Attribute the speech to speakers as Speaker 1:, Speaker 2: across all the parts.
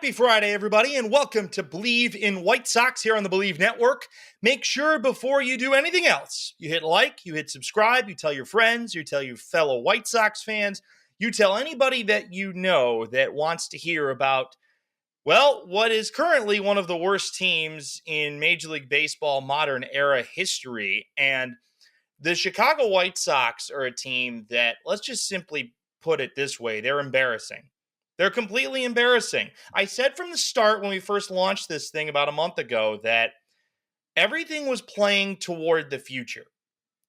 Speaker 1: Happy Friday, everybody, and welcome to Believe in White Sox here on the Believe Network. Make sure before you do anything else, you hit like, you hit subscribe, you tell your friends, you tell your fellow White Sox fans, you tell anybody that you know that wants to hear about, well, what is currently one of the worst teams in Major League Baseball modern era history. And the Chicago White Sox are a team that, let's just simply put it this way, they're embarrassing. They're completely embarrassing. I said from the start when we first launched this thing about a month ago that everything was playing toward the future,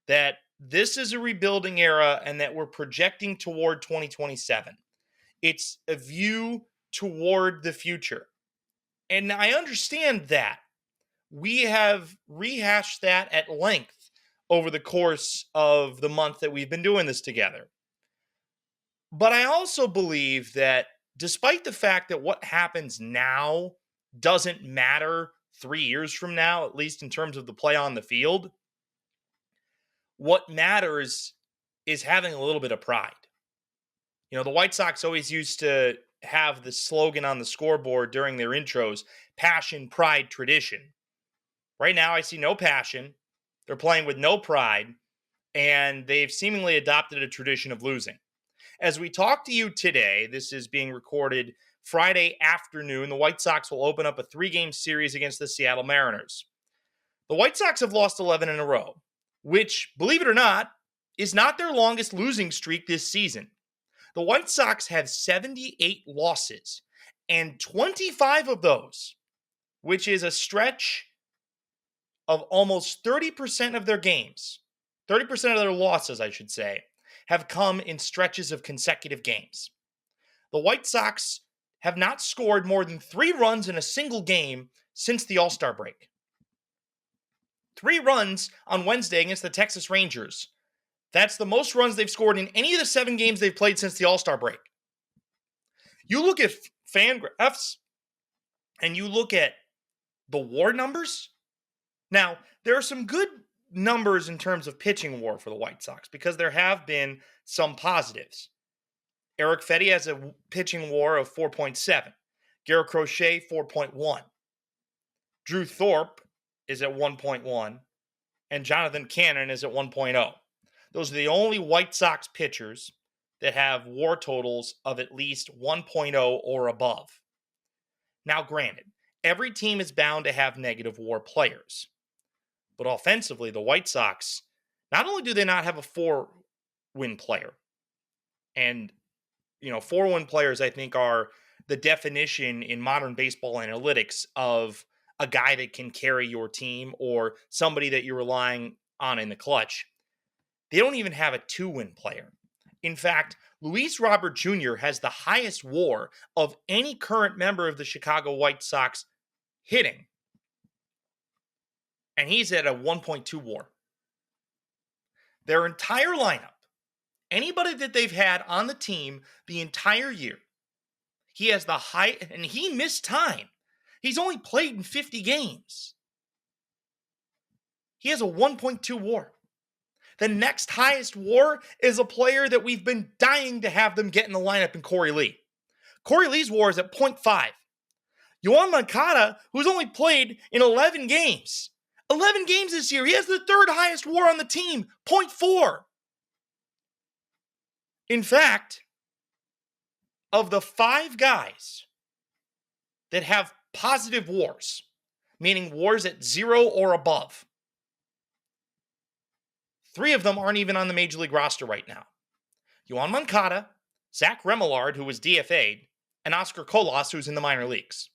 Speaker 1: that this is a rebuilding era and that we're projecting toward 2027. It's a view toward the future. And I understand that. We have rehashed that at length over the course of the month that we've been doing this together. But I also believe that despite the fact that what happens now doesn't matter 3 years from now, at least in terms of the play on the field, what matters is having a little bit of pride. You know, the White Sox always used to have the slogan on the scoreboard during their intros, passion, pride, tradition. Right now, I see no passion. They're playing with no pride, and they've seemingly adopted a tradition of losing. As we talk to you today, this is being recorded Friday afternoon. The White Sox will open up a 3-game series against the Seattle Mariners. The White Sox have lost 11 in a row, which, believe it or not, is not their longest losing streak this season. The White Sox have 78 losses, and 25 of those, which is a stretch of almost 30% of their games, 30% of their losses, I should say, have come in stretches of consecutive games. The White Sox have not scored more than 3 runs in a single game since the All-Star break. 3 runs on Wednesday against the Texas Rangers. That's the most runs they've scored in any of the 7 games they've played since the All-Star break. You look at Fangraphs and you look at the WAR numbers. Now, there are some good numbers in terms of pitching WAR for the White Sox because there have been some positives. Eric Fetty has a pitching WAR of 4.7. Garrett Crochet, 4.1. Drew Thorpe is at 1.1. And Jonathan Cannon is at 1.0. Those are the only White Sox pitchers that have WAR totals of at least 1.0 or above. Now, granted, every team is bound to have negative WAR players. But offensively, the White Sox, not only do they not have a 4-win player, and, 4-win players, I think, are the definition in modern baseball analytics of a guy that can carry your team or somebody that you're relying on in the clutch. They don't even have a 2-win player. In fact, Luis Robert Jr. has the highest WAR of any current member of the Chicago White Sox hitting. And he's at a 1.2 WAR. Their entire lineup, anybody that they've had on the team the entire year, he has the high, and he missed time. He's only played in 50 games. He has a 1.2 WAR. The next highest WAR is a player that we've been dying to have them get in the lineup in Corey Lee. Corey Lee's WAR is at 0.5. Yoan Moncada, who's only played in 11 games. 11 games this year. He has the 3rd highest WAR on the team, 0.4. In fact, of the 5 guys that have positive WARs, meaning WARs at 0 or above, 3 of them aren't even on the Major League roster right now. Yoan Moncada, Zach Remillard, who was DFA'd, and Oscar Colas, who's in the minor leagues.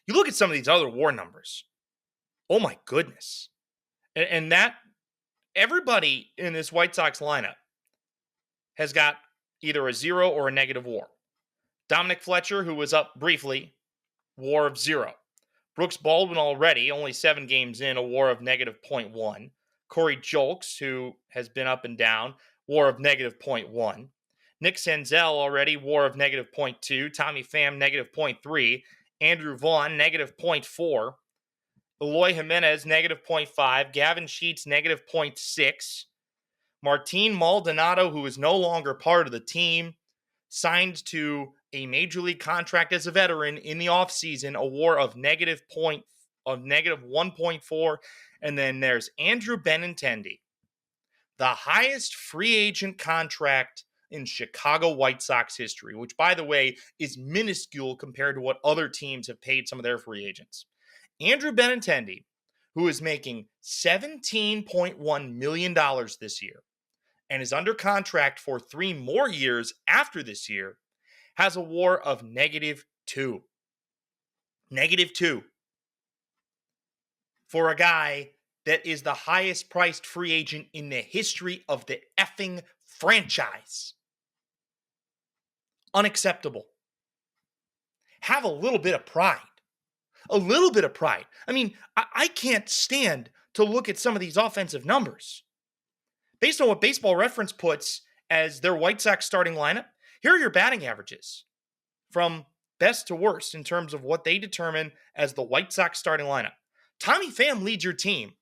Speaker 1: You look at some of these other WAR numbers. Oh my goodness. And that, everybody in this White Sox lineup has got either a 0 or a negative WAR. Dominic Fletcher, who was up briefly, WAR of 0. Brooks Baldwin already, only 7 games in, a WAR of negative 0.1. Corey Julks, who has been up and down, WAR of negative 0.1. Nick Senzel already, WAR of negative 0.2. Tommy Pham, negative 0.3. Andrew Vaughn, negative 0.4. Eloy Jimenez, negative 0.5. Gavin Sheets, negative 0.6. Martin Maldonado, who is no longer part of the team, signed to a major league contract as a veteran in the offseason, a WAR of negative 1.4. And then there's Andrew Benintendi, the highest free agent contract in Chicago White Sox history, which, by the way, is minuscule compared to what other teams have paid some of their free agents. Andrew Benintendi, who is making $17.1 million this year and is under contract for 3 more years after this year, has a WAR of -2. -2 for a guy that is the highest priced free agent in the history of the effing franchise. Unacceptable. Have a little bit of pride. A little bit of pride. I mean, I can't stand to look at some of these offensive numbers. Based on what Baseball Reference puts as their White Sox starting lineup, here are your batting averages from best to worst in terms of what they determine as the White Sox starting lineup. Tommy Pham leads your team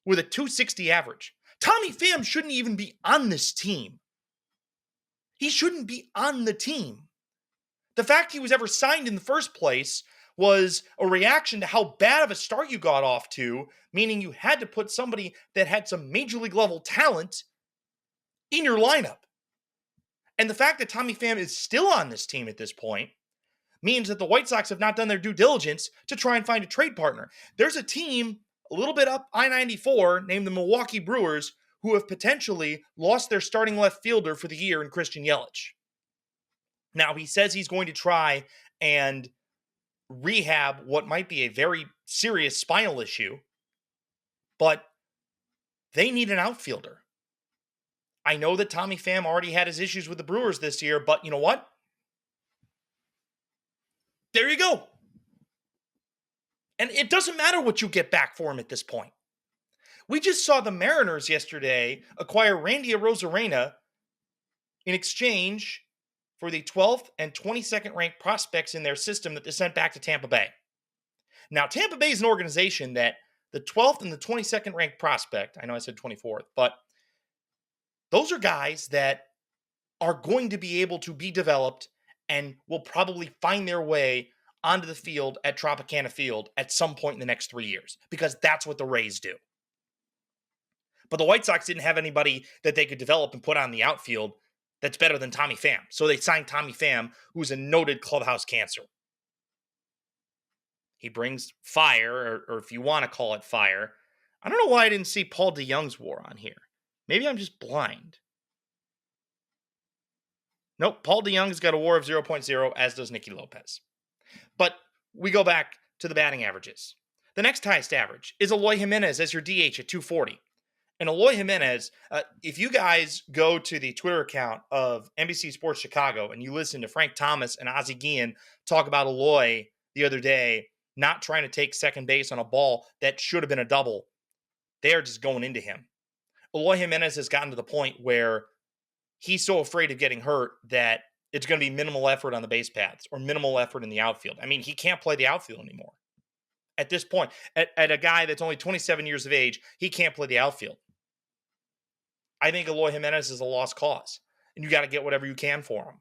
Speaker 1: with a .260 average. Tommy Pham shouldn't even be on this team. He shouldn't be on the team. The fact he was ever signed in the first place was a reaction to how bad of a start you got off to, meaning you had to put somebody that had some major league level talent in your lineup. And the fact that Tommy Pham is still on this team at this point means that the White Sox have not done their due diligence to try and find a trade partner. There's a team a little bit up I-94 named the Milwaukee Brewers who have potentially lost their starting left fielder for the year in Christian Yelich. Now, he says he's going to try and rehab what might be a very serious spinal issue, but they need an outfielder. I know that Tommy Pham already had his issues with the Brewers this year, but you know what? There you go. And it doesn't matter what you get back for him at this point. We just saw the Mariners yesterday acquire Randy Arozarena in exchange for the 12th and 22nd ranked prospects in their system that they sent back to Tampa Bay. Now, Tampa Bay is an organization that the 12th and the 22nd ranked prospect, I know I said 24th, but those are guys that are going to be able to be developed and will probably find their way onto the field at Tropicana Field at some point in the next 3 years, because that's what the Rays do. But the White Sox didn't have anybody that they could develop and put on the outfield that's better than Tommy Pham. So they signed Tommy Pham, who's a noted clubhouse cancer. He brings fire, or if you want to call it fire. I don't know why I didn't see Paul DeYoung's WAR on here. Maybe I'm just blind. Nope, Paul DeYoung's got a WAR of 0.0, as does Nicky Lopez. But we go back to the batting averages. The next highest average is Eloy Jimenez as your DH at 240. And Eloy Jimenez, if you guys go to the Twitter account of NBC Sports Chicago and you listen to Frank Thomas and Ozzie Guillen talk about Eloy the other day not trying to take second base on a ball that should have been a double, they are just going into him. Eloy Jimenez has gotten to the point where he's so afraid of getting hurt that it's going to be minimal effort on the base paths or minimal effort in the outfield. I mean, he can't play the outfield anymore. At this point, at a guy that's only 27 years of age, he can't play the outfield. I think Eloy Jimenez is a lost cause, and you got to get whatever you can for him.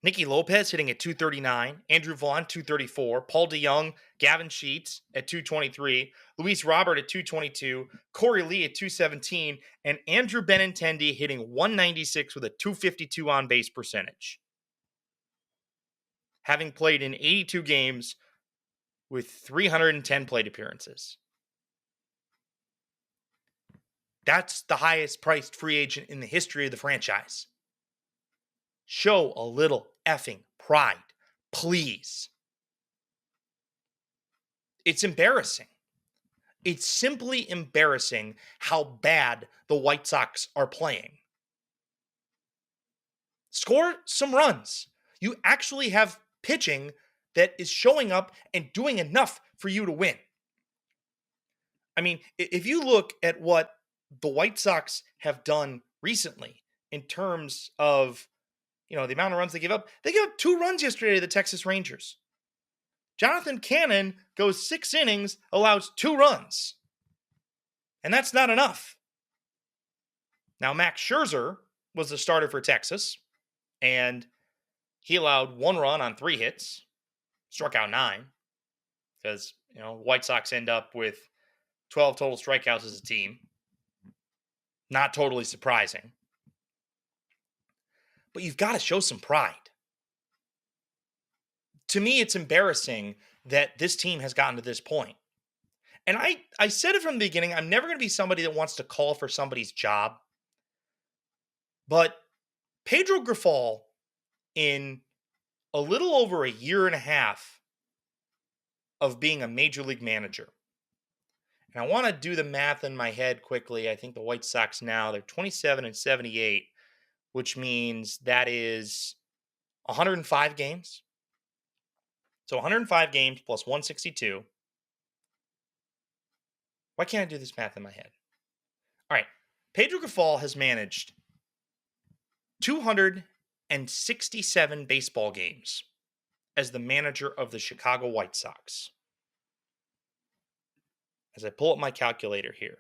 Speaker 1: Nicky Lopez hitting at 239, Andrew Vaughn 234, Paul DeYoung, Gavin Sheets at 223, Luis Robert at 222, Corey Lee at 217, and Andrew Benintendi hitting 196 with a 252 on-base percentage. Having played in 82 games with 310 plate appearances. That's the highest priced free agent in the history of the franchise. Show a little effing pride, please. It's embarrassing. It's simply embarrassing how bad the White Sox are playing. Score some runs. You actually have pitching that is showing up and doing enough for you to win. I mean, if you look at what the White Sox have done recently in terms of, the amount of runs they gave up 2 runs yesterday to the Texas Rangers. Jonathan Cannon goes 6 innings, allows 2 runs. And that's not enough. Now, Max Scherzer was the starter for Texas. And he allowed 1 run on 3 hits, struck out 9, because, White Sox end up with 12 total strikeouts as a team. Not totally surprising. But you've got to show some pride. To me, it's embarrassing that this team has gotten to this point. And I said it from the beginning, I'm never going to be somebody that wants to call for somebody's job. But Pedro Grifol, in a little over a year and a half of being a major league manager, and I want to do the math in my head quickly. I think the White Sox now, they're 27-78, which means that is 105 games. So 105 games plus 162. Why can't I do this math in my head? All right. Pedro Grifol has managed 267 baseball games as the manager of the Chicago White Sox. As I pull up my calculator here,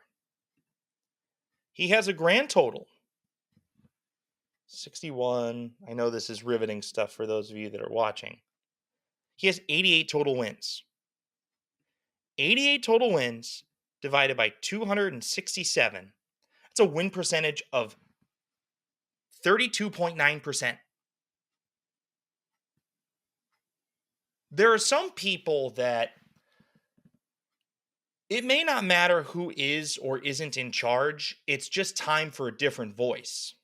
Speaker 1: he has a grand total 61. I know this is riveting stuff for those of you that are watching. He has 88 total wins. 88 total wins divided by 267. That's a win percentage of 32.9%. There are some people that it may not matter who is or isn't in charge. It's just time for a different voice.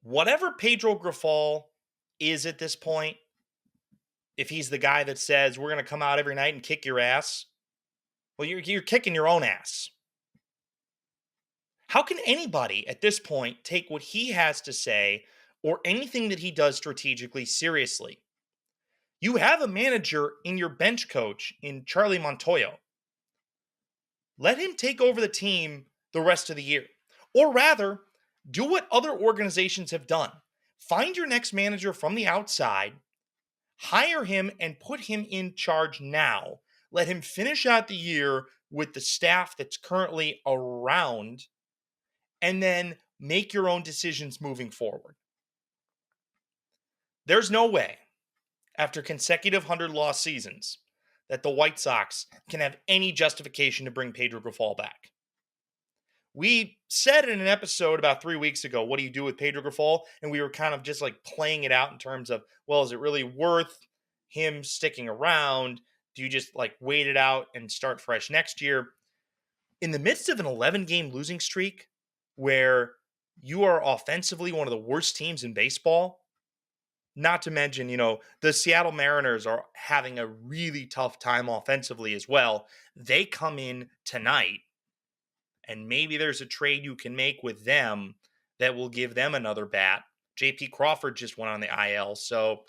Speaker 1: Whatever Pedro Grifol is at this point, if he's the guy that says, we're going to come out every night and kick your ass, well, you're kicking your own ass. How can anybody at this point take what he has to say or anything that he does strategically seriously? You have a manager in your bench coach in Charlie Montoyo. Let him take over the team the rest of the year. Or rather, do what other organizations have done. Find your next manager from the outside, hire him, and put him in charge now. Let him finish out the year with the staff that's currently around, and then make your own decisions moving forward. There's no way, after consecutive 100-loss seasons, that the White Sox can have any justification to bring Pedro Grifol back. We said in an episode about 3 weeks ago, what do you do with Pedro Grifol? And we were kind of just like playing it out in terms of, well, is it really worth him sticking around? Do you just like wait it out and start fresh next year? In the midst of an 11-game losing streak where you are offensively one of the worst teams in baseball, not to mention, the Seattle Mariners are having a really tough time offensively as well. They come in tonight, and maybe there's a trade you can make with them that will give them another bat. J.P. Crawford just went on the IL, so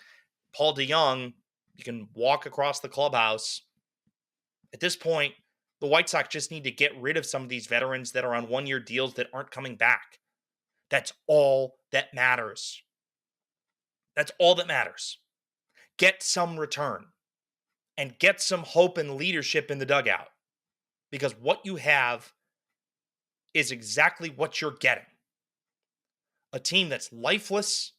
Speaker 1: Paul DeJong, you can walk across the clubhouse. At this point, the White Sox just need to get rid of some of these veterans that are on one-year deals that aren't coming back. That's all that matters. That's all that matters. Get some return and get some hope and leadership in the dugout, because what you have is exactly what you're getting. A team that's lifeless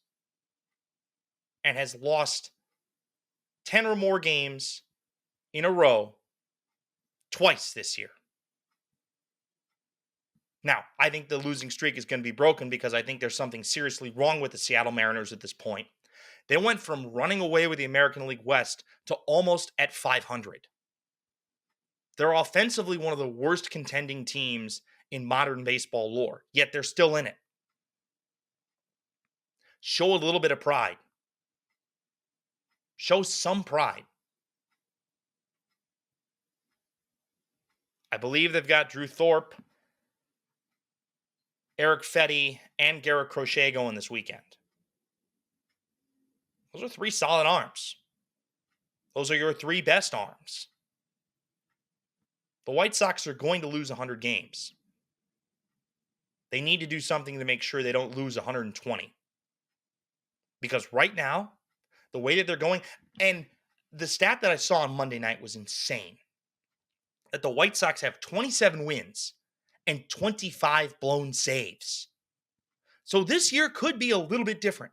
Speaker 1: and has lost 10 or more games in a row twice this year. Now, I think the losing streak is going to be broken because I think there's something seriously wrong with the Seattle Mariners at this point. They went from running away with the American League West to almost at 500. They're offensively one of the worst contending teams in modern baseball lore, yet they're still in it. Show a little bit of pride. Show some pride. I believe they've got Drew Thorpe, Eric Fetty, and Garrett Crochet going this weekend. Those are 3 solid arms. Those are your 3 best arms. The White Sox are going to lose 100 games. They need to do something to make sure they don't lose 120. Because right now, the way that they're going, and the stat that I saw on Monday night was insane, that the White Sox have 27 wins and 25 blown saves. So this year could be a little bit different.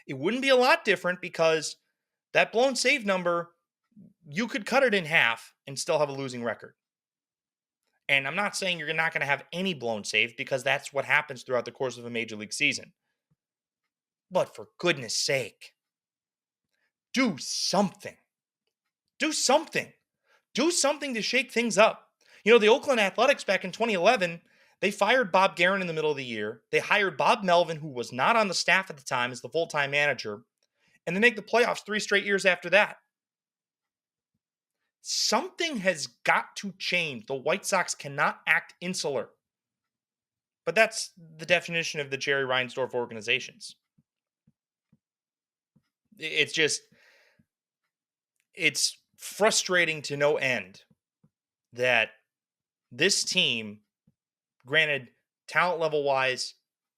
Speaker 1: It wouldn't be a lot different because that blown save number, you could cut it in half and still have a losing record. And I'm not saying you're not going to have any blown saves because that's what happens throughout the course of a major league season. But for goodness sake, do something. Do something. Do something to shake things up. The Oakland Athletics back in 2011, they fired Bob Guerin in the middle of the year. They hired Bob Melvin, who was not on the staff at the time, as the full-time manager. And they make the playoffs 3 straight years after that. Something has got to change. The White Sox cannot act insular. But that's the definition of the Jerry Reinsdorf organizations. It's frustrating to no end that this team, granted, talent level wise,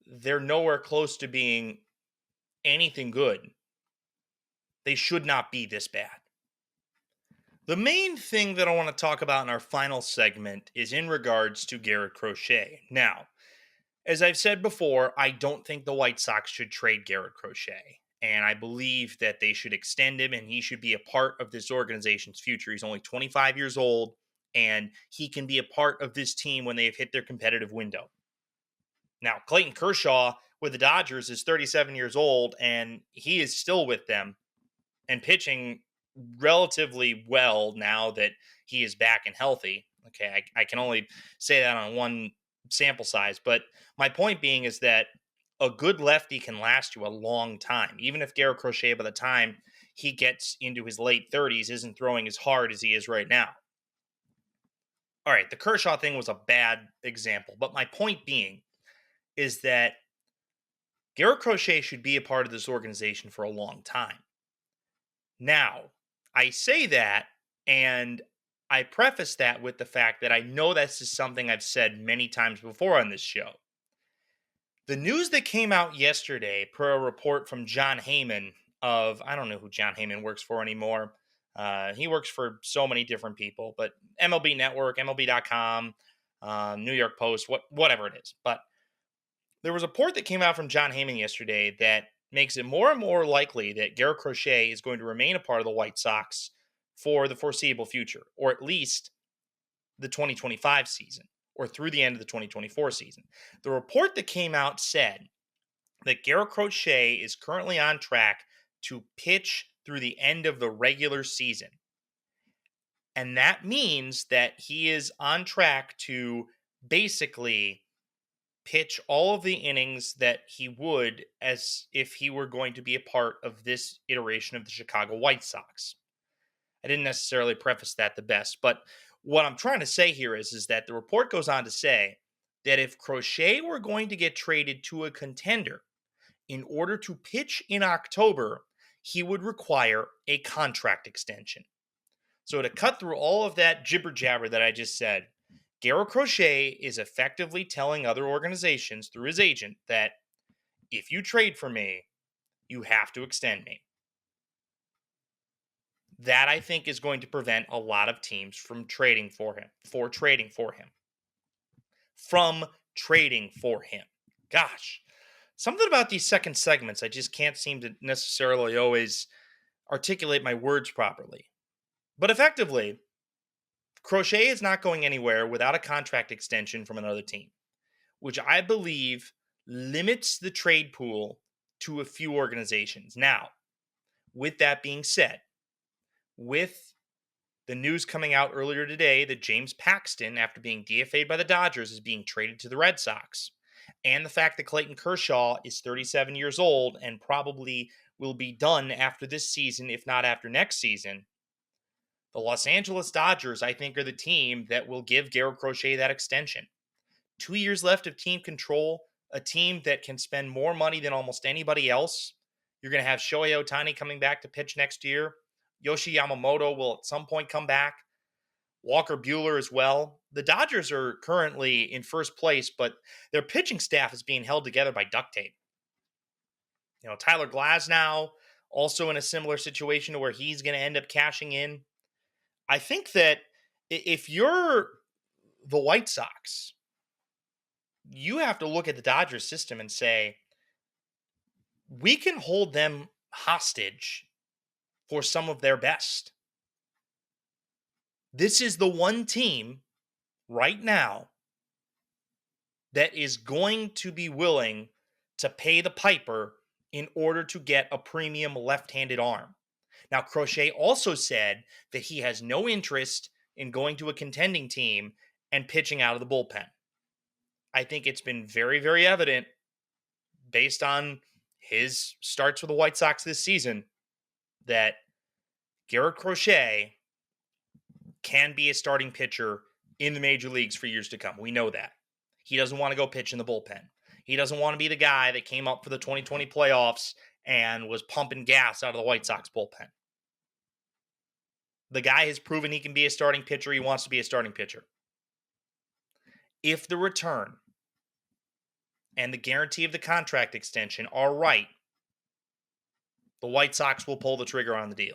Speaker 1: they're nowhere close to being anything good. They should not be this bad. The main thing that I want to talk about in our final segment is in regards to Garrett Crochet. Now, as I've said before, I don't think the White Sox should trade Garrett Crochet. And I believe that they should extend him and he should be a part of this organization's future. He's only 25 years old and he can be a part of this team when they've hit their competitive window. Now, Clayton Kershaw with the Dodgers is 37 years old and he is still with them and pitching relatively well now that he is back and healthy. Okay, I can only say that on one sample size, but my point being is that a good lefty can last you a long time. Even if Garrett Crochet, by the time he gets into his late 30s, isn't throwing as hard as he is right now. All right, the Kershaw thing was a bad example, but my point being is that Garrett Crochet should be a part of this organization for a long time. Now, I say that, and I preface that with the fact that I know this is something I've said many times before on this show. The news that came out yesterday, per a report from John Heyman of, I don't know who John Heyman works for anymore. He works for so many different people, but MLB Network, MLB.com, New York Post, whatever it is. But there was a report that came out from John Heyman yesterday that makes it more and more likely that Garrett Crochet is going to remain a part of the White Sox for the foreseeable future, or at least the 2025 season, or through the end of the 2024 season. The report that came out said that Garrett Crochet is currently on track to pitch through the end of the regular season. And that means that he is on track to basically pitch all of the innings that he would as if he were going to be a part of this iteration of the Chicago White Sox. I didn't necessarily preface that the best, but what I'm trying to say here is that the report goes on to say that if Crochet were going to get traded to a contender in order to pitch in October, he would require a contract extension. So to cut through all of that jibber jabber that I just said, Garrett Crochet is effectively telling other organizations through his agent that if you trade for me, you have to extend me. That, I think, is going to prevent a lot of teams from trading for him. Gosh, something about these second segments, I just can't seem to necessarily always articulate my words properly. But effectively, Crochet is not going anywhere without a contract extension from another team, which I believe limits the trade pool to a few organizations. Now, with that being said, with the news coming out earlier today that James Paxton, after being DFA'd by the Dodgers, is being traded to the Red Sox, and the fact that Clayton Kershaw is 37 years old and probably will be done after this season, if not after next season, the Los Angeles Dodgers, I think, are the team that will give Garrett Crochet that extension. 2 years left of team control, a team that can spend more money than almost anybody else. You're going to have Shohei Ohtani coming back to pitch next year. Yoshi Yamamoto will at some point come back. Walker Buehler as well. The Dodgers are currently in first place, but their pitching staff is being held together by duct tape. Tyler Glasnow, also in a similar situation to where he's going to end up cashing in. I think that if you're the White Sox, you have to look at the Dodgers system and say, we can hold them hostage for some of their best. This is the one team right now that is going to be willing to pay the piper in order to get a premium left-handed arm. Now, Crochet also said that he has no interest in going to a contending team and pitching out of the bullpen. I think it's been very, very evident based on his starts with the White Sox this season that Garrett Crochet can be a starting pitcher in the major leagues for years to come. We know that. He doesn't want to go pitch in the bullpen. He doesn't want to be the guy that came up for the 2020 playoffs and was pumping gas out of the White Sox bullpen. The guy has proven he can be a starting pitcher. He wants to be a starting pitcher. If the return and the guarantee of the contract extension are right, the White Sox will pull the trigger on the deal.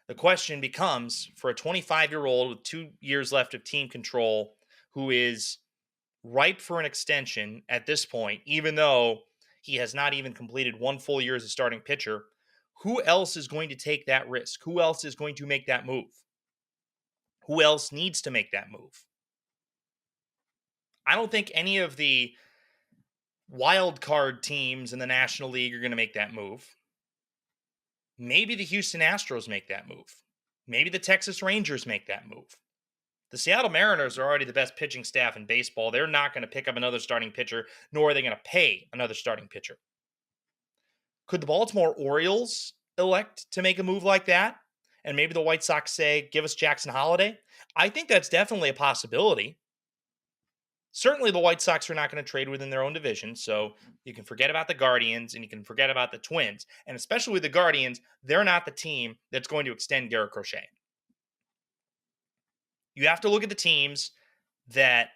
Speaker 1: The question becomes, for a 25-year-old with 2 years left of team control who is ripe for an extension at this point, even though he has not even completed 1 full year as a starting pitcher, who else is going to take that risk? Who else is going to make that move? Who else needs to make that move? I don't think any of the wild card teams in the National League are going to make that move. Maybe the Houston Astros make that move. Maybe the Texas Rangers make that move. The Seattle Mariners are already the best pitching staff in baseball. They're not going to pick up another starting pitcher, nor are they going to pay another starting pitcher. Could the Baltimore Orioles elect to make a move like that? And maybe the White Sox say, give us Jackson Holliday? I think that's definitely a possibility. Certainly the White Sox are not going to trade within their own division, so you can forget about the Guardians and you can forget about the Twins. And especially with the Guardians, they're not the team that's going to extend Garrett Crochet. You have to look at the teams that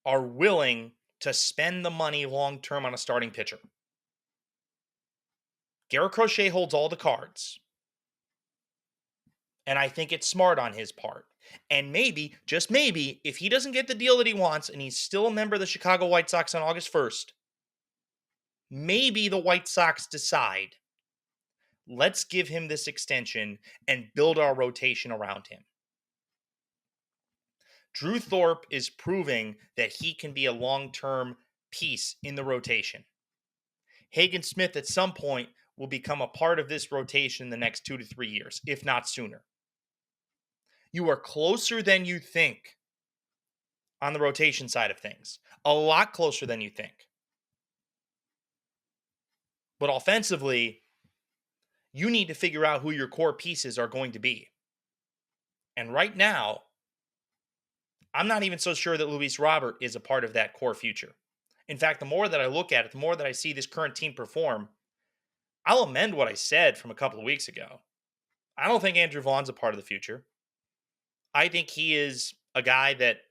Speaker 1: are willing to spend the money long-term on a starting pitcher. Garrett Crochet holds all the cards. And I think it's smart on his part. And maybe, just maybe, if he doesn't get the deal that he wants and he's still a member of the Chicago White Sox on August 1st, maybe the White Sox decide, let's give him this extension and build our rotation around him. Drew Thorpe is proving that he can be a long-term piece in the rotation. Hagen Smith at some point will become a part of this rotation in the next 2 to 3 years, if not sooner. You are closer than you think on the rotation side of things. A lot closer than you think. But offensively, you need to figure out who your core pieces are going to be. And right now, I'm not even so sure that Luis Robert is a part of that core future. In fact, the more that I look at it, the more that I see this current team perform, I'll amend what I said from a couple of weeks ago. I don't think Andrew Vaughn's a part of the future. I think he is a guy that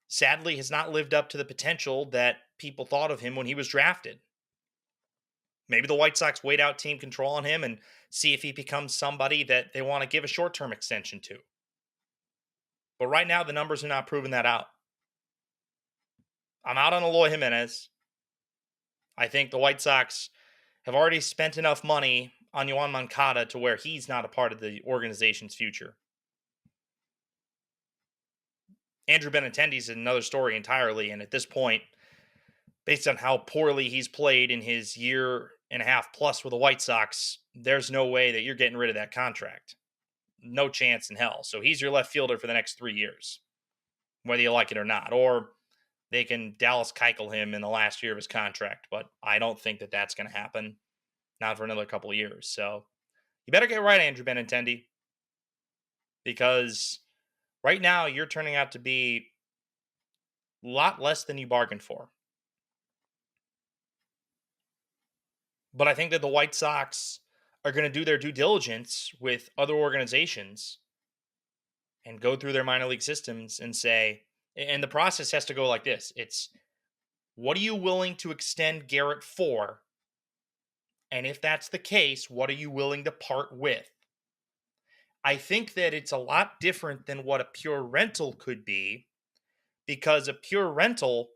Speaker 1: sadly has not lived up to the potential that people thought of him when he was drafted. Maybe the White Sox wait out team control on him and see if he becomes somebody that they want to give a short-term extension to. But right now, the numbers are not proving that out. I'm out on Eloy Jimenez. I think the White Sox have already spent enough money on Yoan Moncada to where he's not a part of the organization's future. Andrew Benintendi is another story entirely, and at this point, based on how poorly he's played in his year and a half plus with the White Sox, there's no way that you're getting rid of that contract. No chance in hell. So he's your left fielder for the next 3 years, whether you like it or not. Or they can Dallas Keuchel him in the last year of his contract, but I don't think that that's going to happen. Not for another couple of years. So you better get right, Andrew Benintendi, because right now you're turning out to be a lot less than you bargained for. But I think that the White Sox are going to do their due diligence with other organizations and go through their minor league systems and say, and the process has to go like this. It's, what are you willing to extend Garrett for? And if that's the case, what are you willing to part with? I think that it's a lot different than what a pure rental could be, because a pure rental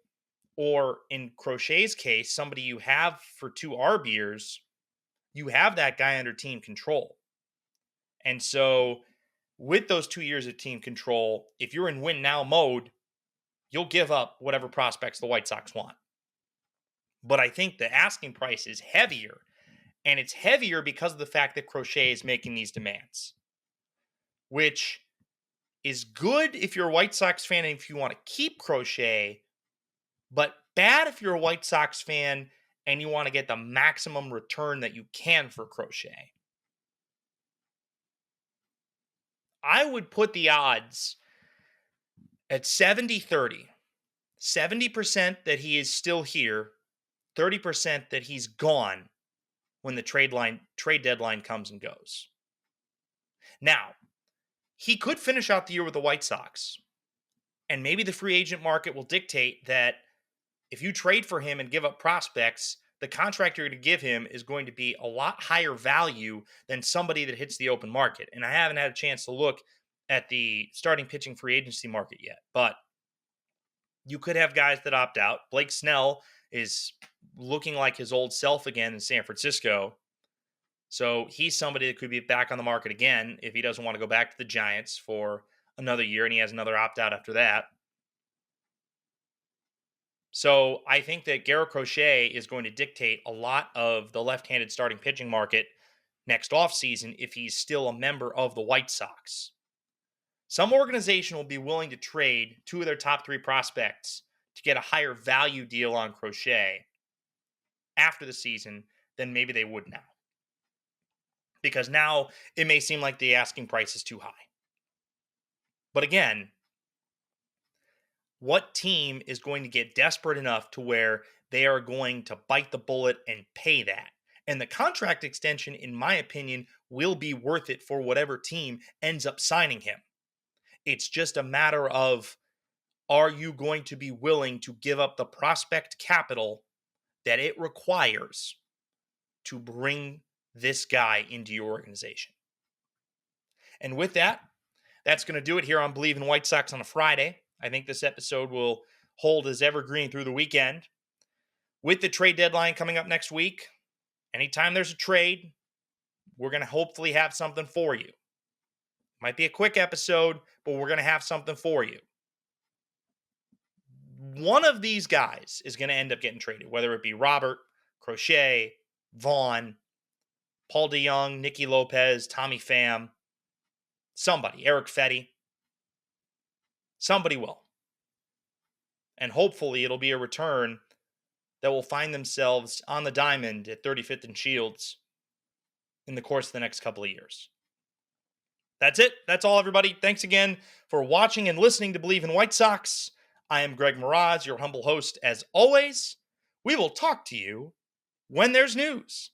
Speaker 1: Or in Crochet's case, somebody you have for 2 RBers, you have that guy under team control. And so with those 2 years of team control, if you're in win now mode, you'll give up whatever prospects the White Sox want. But I think the asking price is heavier. And it's heavier because of the fact that Crochet is making these demands, which is good if you're a White Sox fan and if you want to keep Crochet, but bad if you're a White Sox fan and you want to get the maximum return that you can for Crochet. I would put the odds at 70-30. 70% that he is still here, 30% that he's gone when the trade deadline comes and goes. Now, he could finish out the year with the White Sox, and maybe the free agent market will dictate that if you trade for him and give up prospects, the contract you're going to give him is going to be a lot higher value than somebody that hits the open market. And I haven't had a chance to look at the starting pitching free agency market yet, but you could have guys that opt out. Blake Snell is looking like his old self again in San Francisco. So he's somebody that could be back on the market again if he doesn't want to go back to the Giants for another year and he has another opt-out after that. So I think that Garrett Crochet is going to dictate a lot of the left-handed starting pitching market next offseason if he's still a member of the White Sox. Some organization will be willing to trade 2 of their top 3 prospects to get a higher value deal on Crochet after the season than maybe they would now. Because now it may seem like the asking price is too high. But again, what team is going to get desperate enough to where they are going to bite the bullet and pay that? And the contract extension, in my opinion, will be worth it for whatever team ends up signing him. It's just a matter of, are you going to be willing to give up the prospect capital that it requires to bring this guy into your organization? And with that, that's going to do it here on Believe in White Sox on a Friday. I think this episode will hold as evergreen through the weekend. With the trade deadline coming up next week, anytime there's a trade, we're going to hopefully have something for you. Might be a quick episode, but we're going to have something for you. One of these guys is going to end up getting traded, whether it be Robert, Crochet, Vaughn, Paul DeYoung, Nicky Lopez, Tommy Pham, somebody, Eric Fetty. Somebody will. And hopefully it'll be a return that will find themselves on the diamond at 35th and Shields in the course of the next couple of years. That's it. That's all, everybody. Thanks again for watching and listening to Believe in White Sox. I am Greg Moraz, your humble host as always. We will talk to you when there's news.